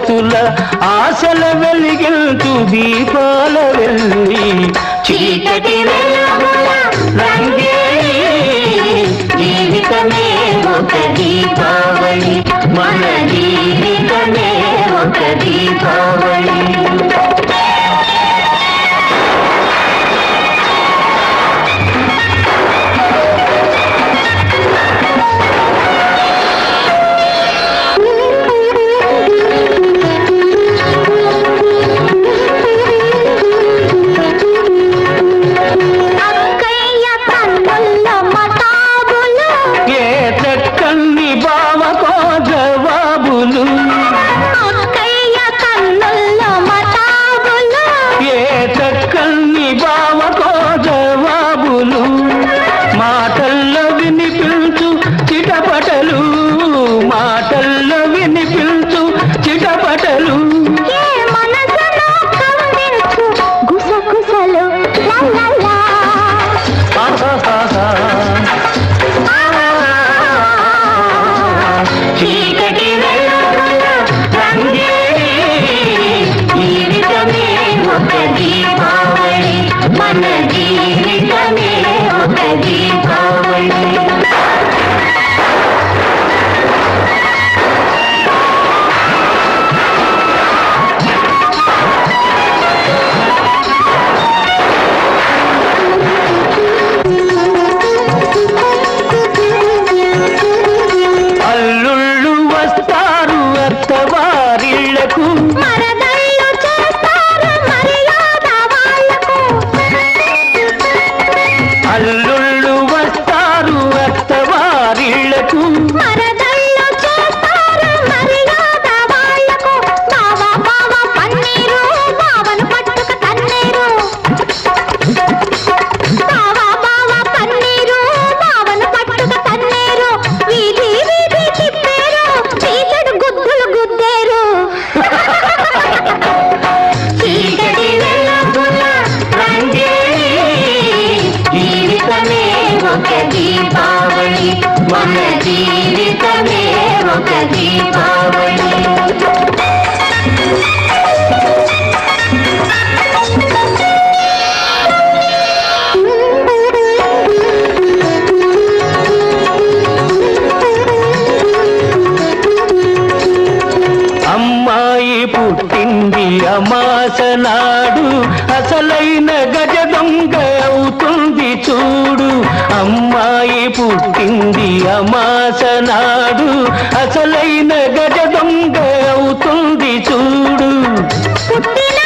యువతుల ఆశల వెలిగించు దీపాల వెళ్ళి చీకటి జీవితమే ఒక దీపావళి మన జీవితమే ఒక దీపావళి మాటల్లో వినిపించు చిటపటలు మాటల్లో వినిపించు చిటపటలు గుసగుసలు చీకటి జీవితమే ఒక దీపావళి మన జీవితమే ఒక దీపావళి అల్లుళ్ళు వస్తారు అత్తవారిళ్లకు మరదళ్ళు చేస్తారు మర్యాద వాళ్ళకు అల్లుళ్ళు వస్తారు అత్తవారిళ్లకు మరదళ్ళు చేస్తారు మర్యాద వాళ్ళకు బావ బావ పన్నీరు బావను పట్టుక తన్నీరు బావ బావ పన్నీరు బావను పట్టుక తన్నీరు వీధి వీధి తిప్పేరు చీకటి గుద్దులు గుద్దేరు చీకటి వెలుగుల జీవితమే ఒక దీపావళి మన జీవితమే ఒక దీపావళి అమ్మాయి పుట్టింది అమాస నాడు అసలైన గజ దొంగ అవుతుంది చూడు అమ్మాయి పుట్టింది అమాస నాడు అసలైన గజ దొంగ అవుతుంది చూడు పుట్టిన